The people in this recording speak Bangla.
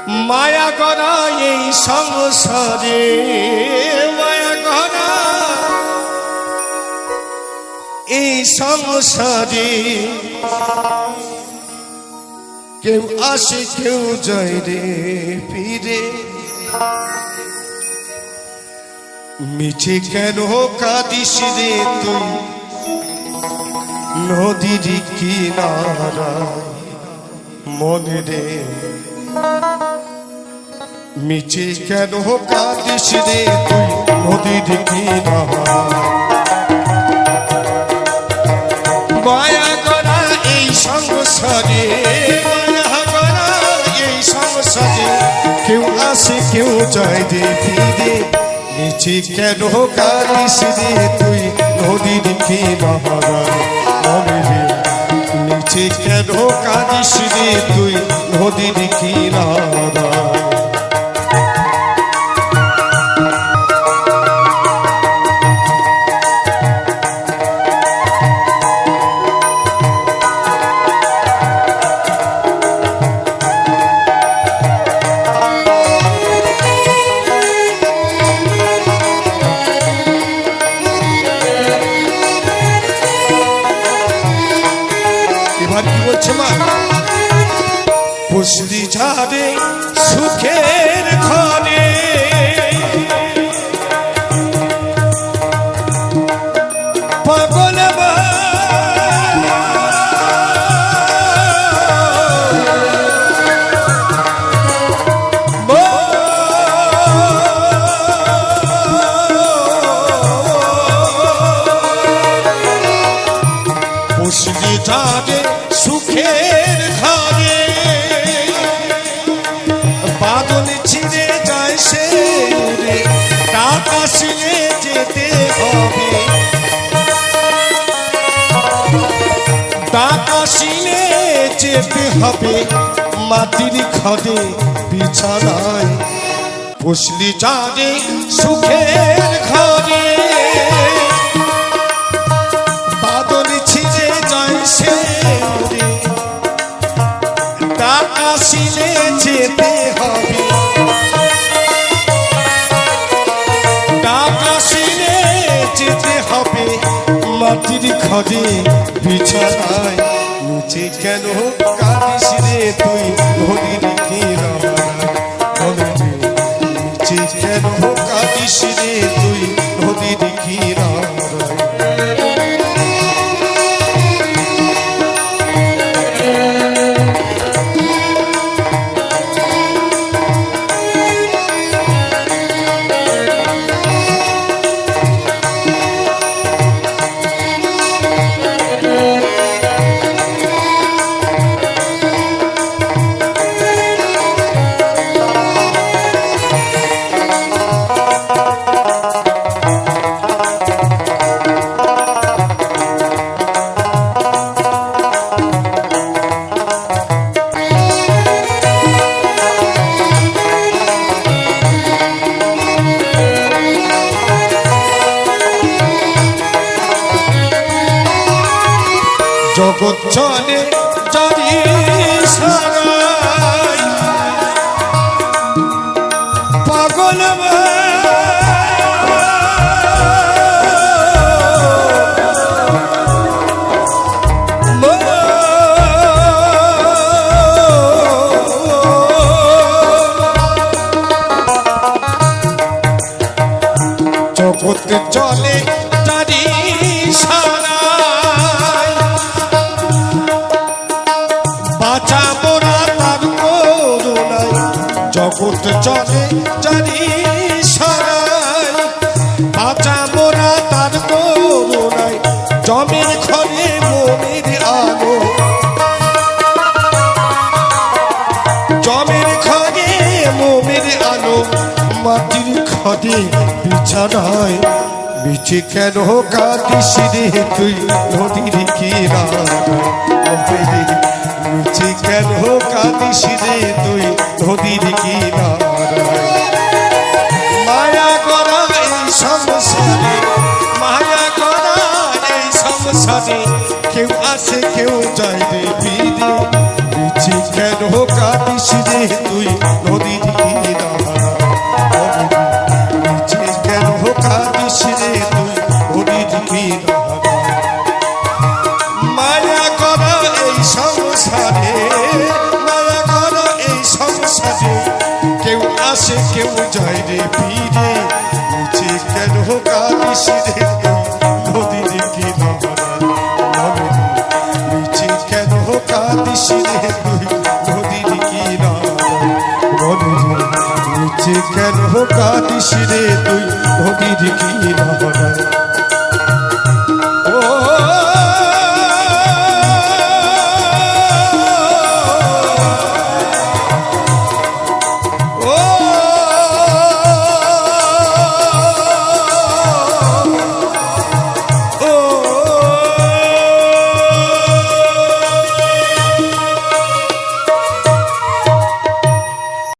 মায়া গড়া এই সংসারে, মায়া গড়া এই সংসারে, কেউ আসে কেউ যায় রে ফিরে। মিছে কেন কাঁদিস রে তুই নদীর কিনারা মনে রে। মিছে কেন কাঁদিস রে তুই নদীর কিনারা। মায়া গড়া এই সংসারে, মায়া গড়া এই সংসারে, কেউ আসে কেউ যায় রে ফিরে। মিছে কেন কাঁদিস রে তুই নদীর কিনারা মনে রে। মিছে কেন কাঁদিস রে তুই নদীর কিনারা। পুষলি ঝাড়ে সুখের ঘরে, পাগল পুষলি ঝাড়ে সুখের ঘরে, বাদল ছিঁড়ে যায় সে উড়ে, টাকা শিলে যেতে হবে, টাকা শিলে যেতে হবে। মাটির ঘরে বিছানায় পুষলি ঝাড়ে সুখের ঘরে, বাদল ছিঁড়ে যায় সে উড়ে, টাকা শিলে যেতে হবে, টাকা শিলে যেতে হবে। মাটির ঘরে বিছানায় নিচে কেন কাঁদিস রে তুই নদীর কিনারা মনে রে। নিচে কেন কাঁদিস রে তুই নদীর কিনারা। জগৎ চলে জানি সারাই, পাগল জগৎ চলে জানি সারাই, বাঁচা মোরা তার করুণায়। জগৎ চলে জানি সারাই, বাঁচা মোরা তার করুণায়। জমের ঘরে মনের আলো, জমের ঘরে মনের আলো, মাটির ঘরে বিছানায়। মিছে কেন কাঁদিস রে তুই নদীর কিনারা মনে রে। মিছে কেন কাঁদিস রে তুই নদীর কিনারা। মায়া গড়া এই সংসারে, মায়া গড়া এই সংসারে, কেউ আসে কেউ যায় রে ফিরে। মিছে কেন কাঁদিস রে তুই নদীর কেউ যায় রে ফিরে নিচে কেন কাঁদিস রে নদীর কিনারায় নিচে কেন কাঁদিস রে নদীর কিনারায় নিচে কেন কাঁদিস রে তুই নদীর কিনারায়